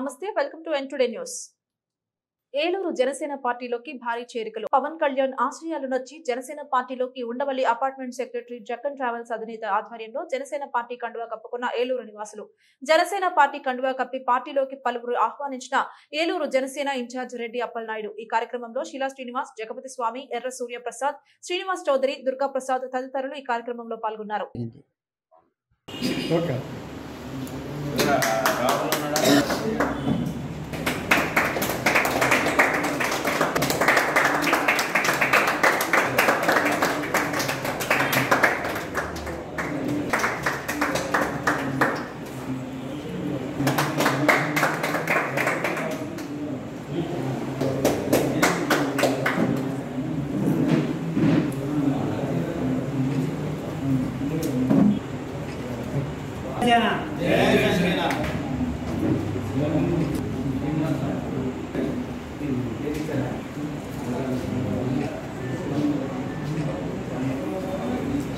నమస్తే, welcome to N today news. Eluru Janasena పార్టీలోకి భారీ చేరికలు. పవన్ కళ్యాణ్ ఆశయాలు నచ్చి జనసేన పార్టీలోకి Undavalli apartment secretary Jakkan travels అధినేత ఆధ్వర్యంలో జనసేన పార్టీ కండువా కప్పుకున్న ఏలూరు నివాసులు. జనసేన పార్టీ కండువా కప్పి పార్టీలోకి పలువురు ఆహ్వానించిన ఏలూరు జనసేన ఇన్ఛార్జ్ రెడ్డి అప్పలనాయుడు. ఈ కార్యక్రమంలో శీలా శ్రీనివాస్, జగపతి స్వామి, ఎర్ర సూర్యప్రసాద్, శ్రీనివాస్ చౌదరి, దుర్గా ప్రసాద్ తదితరులు ఈ కార్యక్రమంలో పాల్గొన్నారు.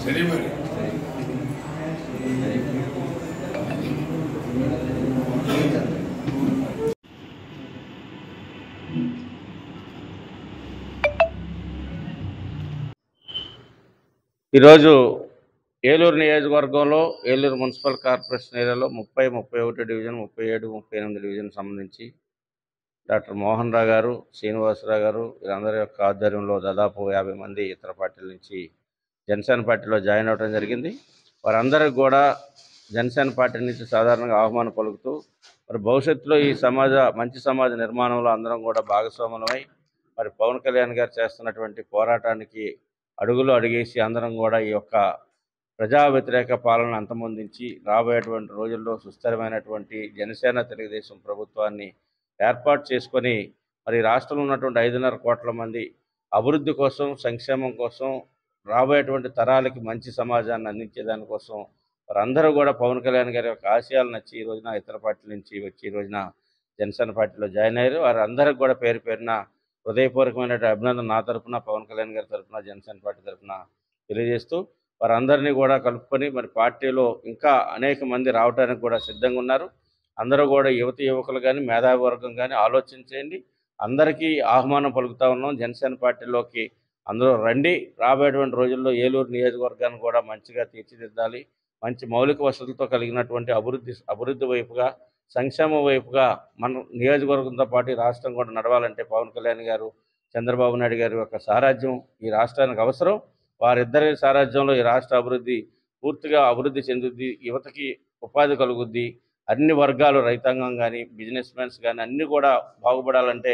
సరే మరి ఈరోజు ఏలూరు నియోజకవర్గంలో ఏలూరు మున్సిపల్ కార్పొరేషన్ ఏరియాలో 30, 31 డివిజన్, 37, 38 డివిజన్ సంబంధించి డాక్టర్ మోహన్ రావు గారు, శ్రీనివాసరావు గారు వీరందరి యొక్క ఆధ్వర్యంలో దాదాపు 50 మంది ఇతర పార్టీల నుంచి జనసేన పార్టీలో జాయిన్ అవ్వడం జరిగింది. వారందరికీ కూడా జనసేన పార్టీ నుంచి సాధారణంగా ఆహ్వానం పలుకుతూ మరి భవిష్యత్తులో ఈ మంచి సమాజ నిర్మాణంలో అందరం కూడా భాగస్వాములమై మరి పవన్ కళ్యాణ్ గారు చేస్తున్నటువంటి పోరాటానికి అడుగులు అడిగేసి అందరం కూడా ఈ యొక్క ప్రజా వ్యతిరేక పాలన అంతమొందించి రాబోయేటువంటి రోజుల్లో సుస్థిరమైనటువంటి జనసేన తెలుగుదేశం ప్రభుత్వాన్ని ఏర్పాటు చేసుకొని మరి రాష్ట్రంలో ఉన్నటువంటి 5.5 కోట్ల మంది అభివృద్ధి కోసం, సంక్షేమం కోసం, రాబోయేటువంటి తరాలకి మంచి సమాజాన్ని అందించేదానికోసం వారందరూ కూడా పవన్ కళ్యాణ్ గారి యొక్క ఆశయాలు నచ్చి ఈ రోజున ఇతర పార్టీల నుంచి వచ్చి ఈ రోజున జనసేన పార్టీలో జాయిన్ అయ్యారు. వారందరికీ కూడా పేరు పేరున హృదయపూర్వకమైనటువంటి అభినందన నా తరఫున, పవన్ కళ్యాణ్ గారి తరఫున, జనసేన పార్టీ తరఫున తెలియజేస్తూ వారందరినీ కూడా కలుపుకొని మరి పార్టీలో ఇంకా అనేక మంది రావడానికి కూడా సిద్ధంగా ఉన్నారు. అందరూ కూడా యువకులు కానీ, మేధావి వర్గం కానీ ఆలోచించేయండి. అందరికీ ఆహ్వానం పలుకుతా ఉన్నాం. జనసేన పార్టీలోకి అందరూ రండి. రాబోయేటువంటి రోజుల్లో ఏలూరు నియోజకవర్గాన్ని కూడా మంచిగా తీర్చిదిద్దాలి. మంచి మౌలిక వసతులతో కలిగినటువంటి అభివృద్ధి వైపుగా, సంక్షేమం వైపుగా మన నియోజకవర్గంతో పాటు రాష్ట్రం కూడా నడవాలంటే పవన్ కళ్యాణ్ గారు, చంద్రబాబు నాయుడు గారి యొక్క సారథ్యం ఈ రాష్ట్రానికి అవసరం. వారిద్దరి సారథ్యంలో ఈ రాష్ట్ర పూర్తిగా అభివృద్ధి చెందుద్ది. యువతకి ఉపాధి కలుగుద్ది. అన్ని వర్గాలు, రైతాంగం కానీ, బిజినెస్ మ్యాన్స్ కానీ అన్నీ కూడా బాగుపడాలంటే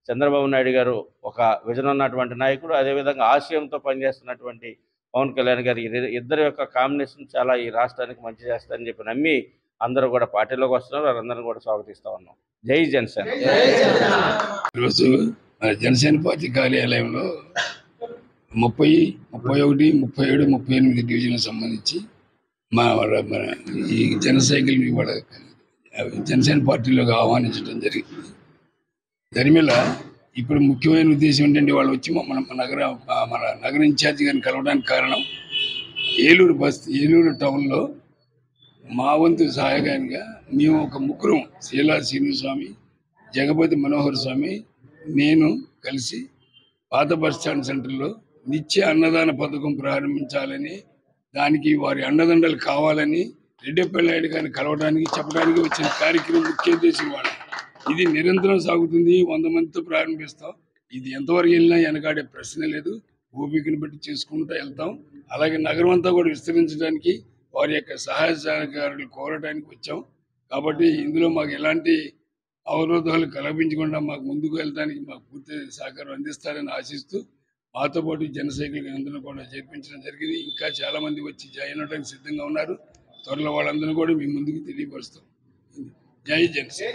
చంద్రబాబు నాయుడు గారు ఒక విజన్ ఉన్నటువంటి నాయకుడు. అదేవిధంగా ఆశయంతో పనిచేస్తున్నటువంటి పవన్ కళ్యాణ్ గారి ఇద్దరి యొక్క కాంబినేషన్ చాలా ఈ రాష్ట్రానికి మంచి చేస్తారని చెప్పి నమ్మి అందరూ కూడా పార్టీలోకి వస్తున్నారు. వారందరినీ కూడా స్వాగతిస్తూ ఉన్నాం. జై జనసేన. ఈరోజు జనసేన పార్టీ కార్యాలయంలో 30, 31, 37, 38 డివిజన్లకు సంబంధించి మన ఈ జనసైకిల్ ఇవాళ జనసేన పార్టీలోకి ఆహ్వానించడం జరిగింది. దాని మీద ఇప్పుడు ముఖ్యమైన ఉద్దేశం ఏంటంటే వాళ్ళు వచ్చి మన నగర ఇన్ఛార్జి గారిని కలవడానికి కారణం ఏలూరు టౌన్లో మా వంతు సహాయకానిగా మేము ఒక ముగ్గురం, శీలా శ్రీనివాస్వామి, జగపతి మనోహర్ స్వామి, నేను కలిసి పాత బస్టాండ్ సెంటర్లో నిత్య అన్నదాన పథకం ప్రారంభించాలని, దానికి వారి అండదండలు కావాలని రెడ్డిపల్లి గారిని కలవడానికి చెప్పడానికి వచ్చిన కార్యక్రమం ముఖ్య ఉద్దేశం వాళ్ళు. ఇది నిరంతరం సాగుతుంది. 100 మందితో ప్రారంభిస్తాం. ఇది ఎంతవరకు వెళ్ళినా వెనకాడే ప్రశ్న లేదు. ఓపికను బట్టి చేసుకుంటూ వెళ్తాం. అలాగే నగరం అంతా కూడా విస్తరించడానికి వారి యొక్క సహాయ సహకారాలు కోరడానికి వచ్చాం. కాబట్టి ఇందులో మాకు ఎలాంటి అవరోధాలు కల్పించకుండా మాకు ముందుకు వెళ్ళడానికి మాకు పూర్తి సహకారం అందిస్తారని ఆశిస్తూ మాతో పాటు జనసైకిల్ అందరూ కూడా చేర్పించడం జరిగింది. ఇంకా చాలా మంది వచ్చి జాయిన్ అవడానికి సిద్ధంగా ఉన్నారు. త్వరలో వాళ్ళందరూ కూడా మీ ముందుకు తెలియపరుస్తాం. జై జనసేన.